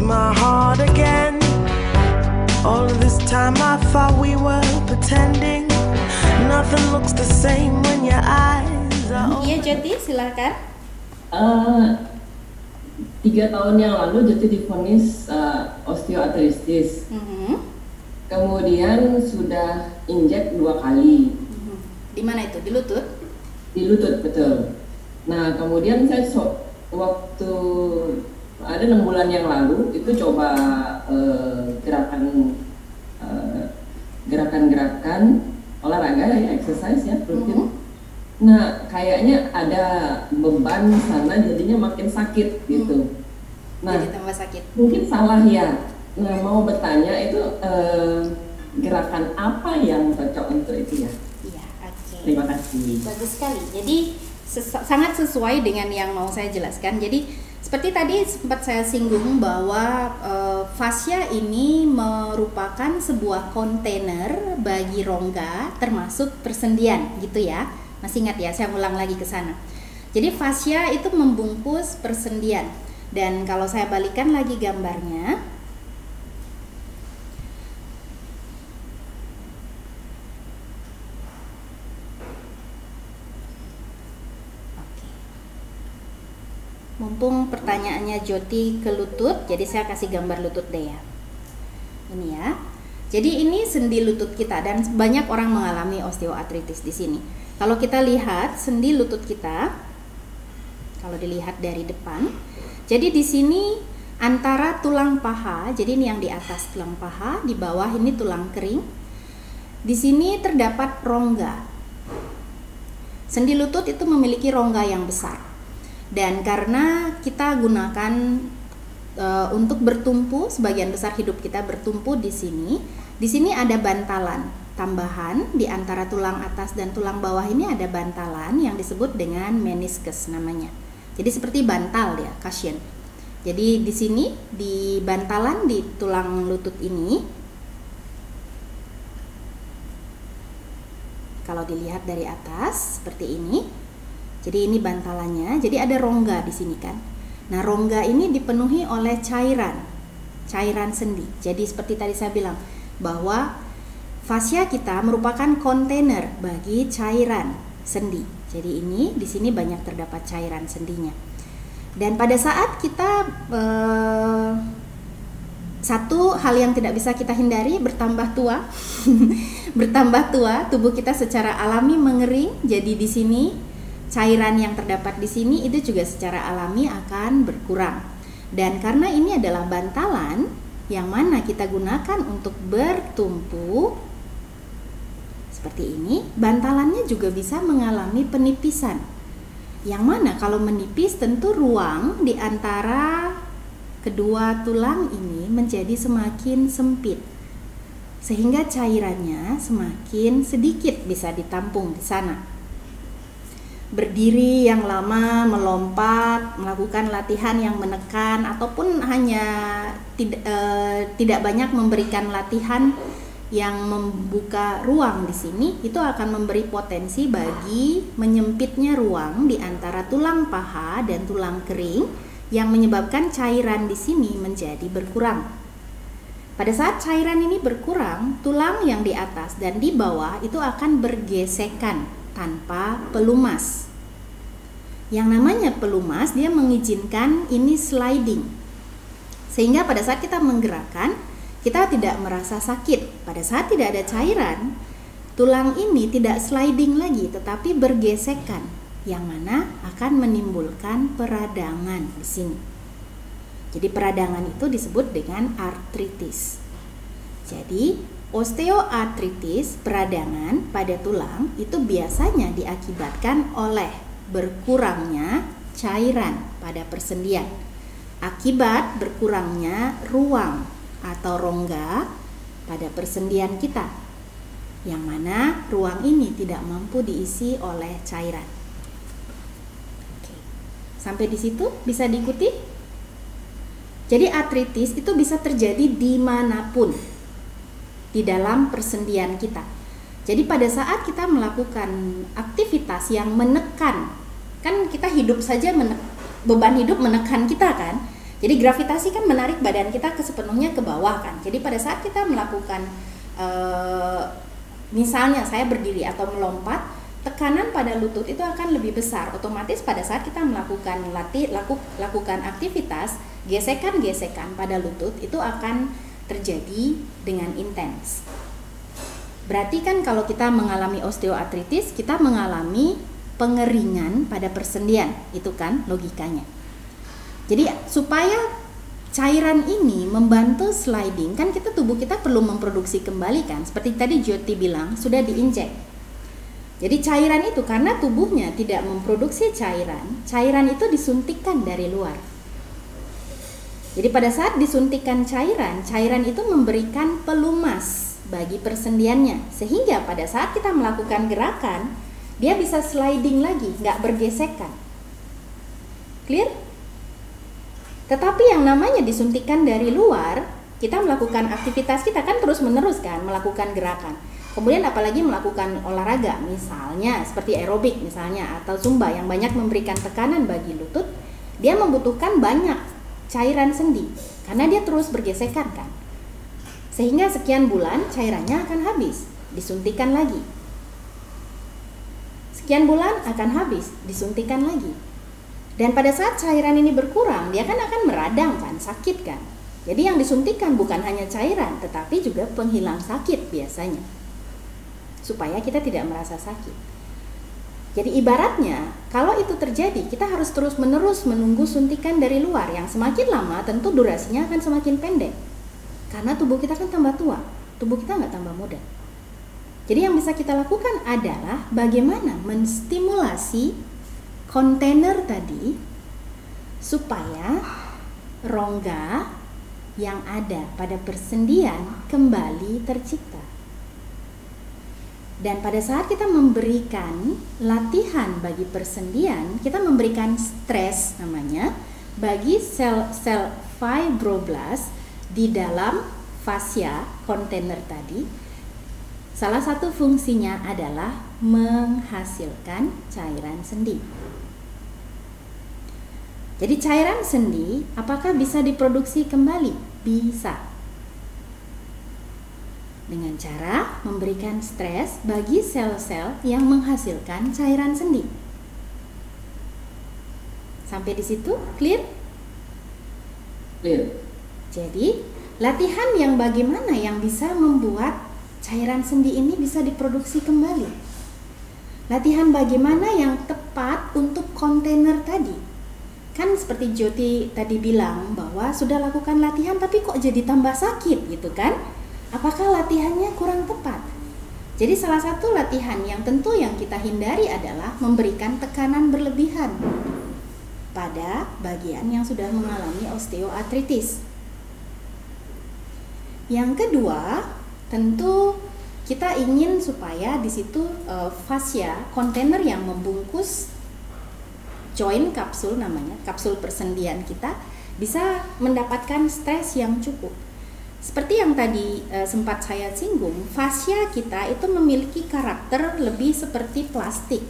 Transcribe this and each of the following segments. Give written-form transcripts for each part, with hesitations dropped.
my heart again. All of this time I thought we were pretending. Nothing looks the same when your eyes are open. Iya Jati, silakan. 3 tahun yang lalu Jati divonis osteoartritis. Kemudian sudah injek 2 kali. Di mana itu? Di lutut? Di lutut, betul. Nah, kemudian saya waktu ada 6 bulan yang lalu itu coba gerakan-gerakan olahraga ya, exercise ya, rutin. Nah, kayaknya ada beban sana jadinya makin sakit gitu. Nah, jadi tambah sakit. Mungkin salah ya. Nah, mau bertanya itu gerakan apa yang cocok untuk itu ya? Iya, oke. Terima kasih. Bagus sekali. Jadi sangat sesuai dengan yang mau saya jelaskan. Jadi seperti tadi sempat saya singgung bahwa fascia ini merupakan sebuah kontainer bagi rongga termasuk persendian gitu ya. Masih ingat ya, saya ulang lagi ke sana. Jadi fascia itu membungkus persendian. Dan kalau saya balikan lagi gambarnya, mumpung pertanyaannya Joti ke lutut, jadi saya kasih gambar lutut deh ya. Ini ya. Jadi ini sendi lutut kita dan banyak orang mengalami osteoartritis di sini. Kalau kita lihat sendi lutut kita, kalau dilihat dari depan, jadi di sini antara tulang paha, jadi ini yang di atas tulang paha, di bawah ini tulang kering. Di sini terdapat rongga. Sendi lutut itu memiliki rongga yang besar. Dan karena kita gunakan untuk bertumpu, sebagian besar hidup kita bertumpu di sini ada bantalan tambahan di antara tulang atas dan tulang bawah ini ada bantalan yang disebut dengan meniscus namanya. Jadi seperti bantal ya, cushion. Jadi di sini di bantalan di tulang lutut ini, kalau dilihat dari atas seperti ini. Jadi ini bantalannya, jadi ada rongga di sini kan. Nah, rongga ini dipenuhi oleh cairan sendi. Jadi seperti tadi saya bilang bahwa fascia kita merupakan kontainer bagi cairan sendi. Jadi ini di sini banyak terdapat cairan sendinya. Dan pada saat kita satu hal yang tidak bisa kita hindari, bertambah tua. Bertambah tua, tubuh kita secara alami mengering. Jadi di sini cairan yang terdapat di sini itu juga secara alami akan berkurang. Dan karena ini adalah bantalan yang mana kita gunakan untuk bertumpu seperti ini, bantalannya juga bisa mengalami penipisan. Yang mana kalau menipis tentu ruang di antara kedua tulang ini menjadi semakin sempit. Sehingga cairannya semakin sedikit bisa ditampung di sana. Berdiri yang lama, melompat, melakukan latihan yang menekan ataupun hanya tidak banyak memberikan latihan yang membuka ruang di sini, itu akan memberi potensi bagi menyempitnya ruang di antara tulang paha dan tulang kering yang menyebabkan cairan di sini menjadi berkurang. Pada saat cairan ini berkurang, tulang yang di atas dan di bawah itu akan bergesekan tanpa pelumas. Yang namanya pelumas dia mengizinkan ini sliding. Sehingga pada saat kita menggerakkan, kita tidak merasa sakit. Pada saat tidak ada cairan, tulang ini tidak sliding lagi tetapi bergesekan, yang mana akan menimbulkan peradangan di sini. Jadi peradangan itu disebut dengan artritis. Jadi osteoartritis, peradangan pada tulang itu biasanya diakibatkan oleh berkurangnya cairan pada persendian akibat berkurangnya ruang atau rongga pada persendian kita, yang mana ruang ini tidak mampu diisi oleh cairan. Oke. Sampai di situ bisa diikuti? Jadi artritis itu bisa terjadi dimanapun di dalam persendian kita. Jadi pada saat kita melakukan aktivitas yang menekan, kan kita hidup saja beban hidup menekan kita kan. Jadi gravitasi kan menarik badan kita sepenuhnya ke bawah kan. Jadi pada saat kita melakukan misalnya saya berdiri atau melompat, tekanan pada lutut itu akan lebih besar. Otomatis pada saat kita melakukan lakukan aktivitas, gesekan-gesekan pada lutut itu akan terjadi dengan intens. Berarti kan kalau kita mengalami osteoartritis, kita mengalami pengeringan pada persendian, itu kan logikanya. Jadi supaya cairan ini membantu sliding, kan tubuh kita perlu memproduksi kembali kan. Seperti tadi Jyoti bilang, sudah diinjek. Jadi cairan itu karena tubuhnya tidak memproduksi cairan itu disuntikkan dari luar. Jadi pada saat disuntikkan cairan itu memberikan pelumas bagi persendiannya. Sehingga pada saat kita melakukan gerakan, dia bisa sliding lagi, nggak bergesekan. Clear? Tetapi yang namanya disuntikan dari luar, kita melakukan aktivitas kita kan terus-menerus kan, melakukan gerakan. Kemudian apalagi melakukan olahraga, misalnya seperti aerobik misalnya, atau zumba yang banyak memberikan tekanan bagi lutut, dia membutuhkan banyak cairan sendi, karena dia terus bergesekan kan. Sehingga sekian bulan cairannya akan habis, disuntikan lagi. Sekian bulan akan habis, disuntikan lagi. Dan pada saat cairan ini berkurang, dia kan akan meradang kan, sakit kan. Jadi yang disuntikan bukan hanya cairan, tetapi juga penghilang sakit biasanya. Supaya kita tidak merasa sakit. Jadi ibaratnya, kalau itu terjadi, kita harus terus-menerus menunggu suntikan dari luar. Yang semakin lama tentu durasinya akan semakin pendek. Karena tubuh kita kan tambah tua, tubuh kita nggak tambah muda. Jadi yang bisa kita lakukan adalah bagaimana menstimulasi kontainer tadi supaya rongga yang ada pada persendian kembali tercipta. Dan pada saat kita memberikan latihan bagi persendian, kita memberikan stres namanya bagi sel-sel fibroblast di dalam fascia kontainer tadi. Salah satu fungsinya adalah menghasilkan cairan sendi. Jadi cairan sendi apakah bisa diproduksi kembali? Bisa. Dengan cara memberikan stres bagi sel-sel yang menghasilkan cairan sendi. Sampai di situ clear? Clear. Jadi latihan yang bagaimana yang bisa membuat cairan sendi ini bisa diproduksi kembali? Latihan bagaimana yang tepat untuk kontainer tadi? Kan seperti Jyoti tadi bilang bahwa sudah lakukan latihan tapi kok jadi tambah sakit gitu kan? Apakah latihannya kurang tepat? Jadi salah satu latihan yang tentu yang kita hindari adalah memberikan tekanan berlebihan pada bagian yang sudah mengalami osteoartritis. Yang kedua, tentu kita ingin supaya di situ fascia kontainer yang membungkus joint kapsul namanya, kapsul persendian kita bisa mendapatkan stres yang cukup. Seperti yang tadi sempat saya singgung, fascia kita itu memiliki karakter lebih seperti plastik.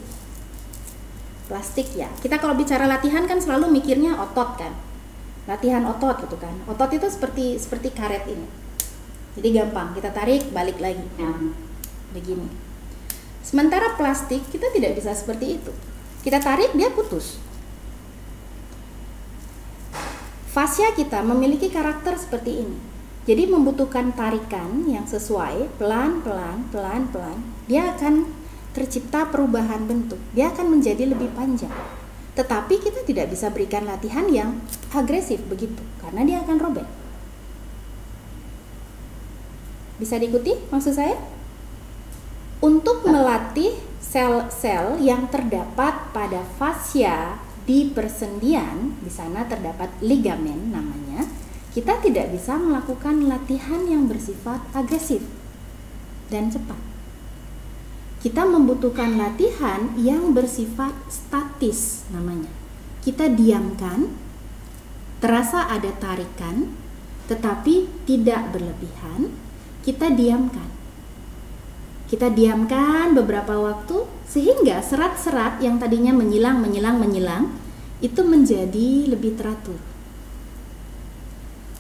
Plastik ya. Kita kalau bicara latihan kan selalu mikirnya otot kan. Latihan otot gitu kan. Otot itu seperti karet ini. Jadi gampang, kita tarik balik lagi. Begini. Sementara plastik kita tidak bisa seperti itu. Kita tarik dia putus. Fascia kita memiliki karakter seperti ini. Jadi membutuhkan tarikan yang sesuai, pelan-pelan, dia akan tercipta perubahan bentuk. Dia akan menjadi lebih panjang. Tetapi kita tidak bisa berikan latihan yang agresif begitu, karena dia akan robek. Bisa diikuti maksud saya? Untuk melatih sel-sel yang terdapat pada fascia di persendian, di sana terdapat ligamen namanya. Kita tidak bisa melakukan latihan yang bersifat agresif dan cepat. Kita membutuhkan latihan yang bersifat statis namanya. Kita diamkan, terasa ada tarikan, tetapi tidak berlebihan. Kita diamkan. Kita diamkan beberapa waktu sehingga serat-serat yang tadinya menyilang itu menjadi lebih teratur.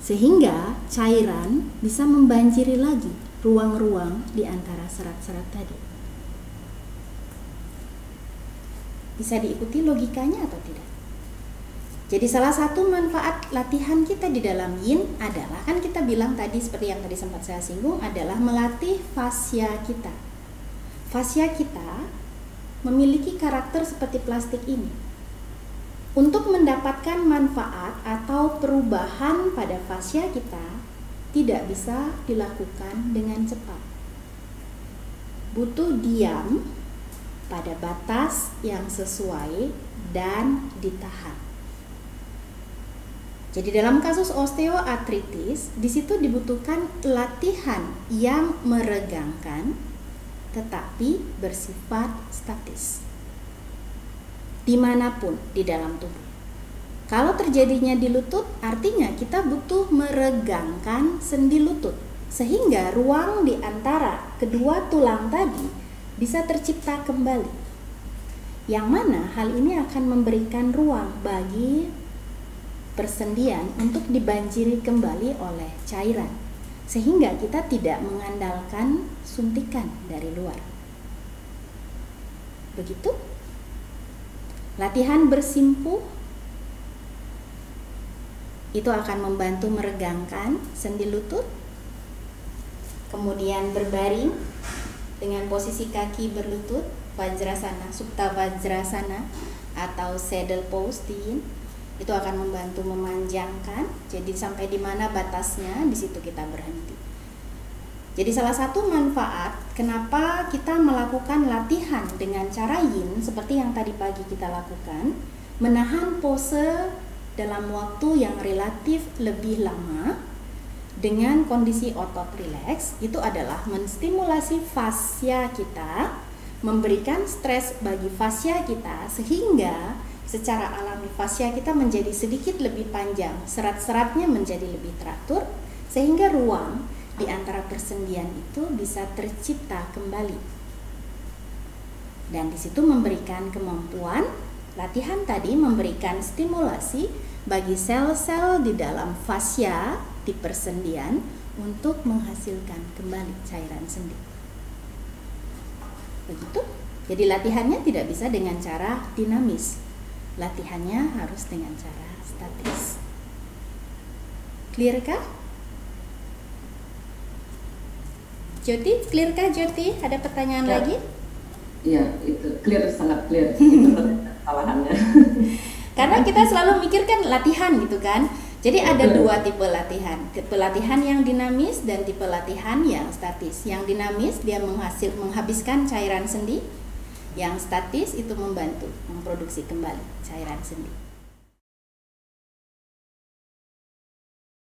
sehingga cairan bisa membanjiri lagi ruang-ruang di antara serat-serat tadi. Bisa diikuti logikanya atau tidak? Jadi salah satu manfaat latihan kita di dalam yin adalah, kan kita bilang tadi seperti yang tadi sempat saya singgung, adalah melatih fascia kita. Fascia kita memiliki karakter seperti plastik ini. Untuk mendapatkan manfaat atau perubahan pada fascia kita tidak bisa dilakukan dengan cepat. Butuh diam pada batas yang sesuai dan ditahan. Jadi dalam kasus osteoartritis, di situ dibutuhkan latihan yang meregangkan tetapi bersifat statis. Dimanapun di dalam tubuh. Kalau terjadinya di lutut, artinya kita butuh meregangkan sendi lutut sehingga ruang di antara kedua tulang tadi bisa tercipta kembali. Yang mana hal ini akan memberikan ruang bagi persendian untuk dibanjiri kembali oleh cairan, sehingga kita tidak mengandalkan suntikan dari luar. Begitu. Latihan bersimpuh itu akan membantu meregangkan sendi lutut, kemudian berbaring dengan posisi kaki berlutut, Vajrasana, Supta Vajrasana atau saddle pose di yin. Itu akan membantu memanjangkan, jadi sampai di mana batasnya, di situ kita berhenti. Jadi salah satu manfaat kenapa kita melakukan latihan dengan cara yin seperti yang tadi pagi kita lakukan, menahan pose dalam waktu yang relatif lebih lama dengan kondisi otot rileks, itu adalah menstimulasi fascia kita, memberikan stres bagi fascia kita sehingga secara alami fascia kita menjadi sedikit lebih panjang, serat-seratnya menjadi lebih teratur, sehingga ruang di antara persendian itu bisa tercipta kembali. Dan di situ memberikan kemampuan, latihan tadi memberikan stimulasi bagi sel-sel di dalam fascia di persendian untuk menghasilkan kembali cairan sendi. Begitu. Jadi latihannya tidak bisa dengan cara dinamis. Latihannya harus dengan cara statis. Clear kah? Jyoti, clear kah Jyoti? Ada pertanyaan Ya. lagi? Iya, itu clear, sangat clear. Itu kesalahannya. Karena kita selalu mikirkan latihan gitu kan. Jadi ada dua tipe latihan. Tipe latihan yang dinamis dan tipe latihan yang statis. Yang dinamis dia menghabiskan cairan sendi. Yang statis itu membantu memproduksi kembali cairan sendi.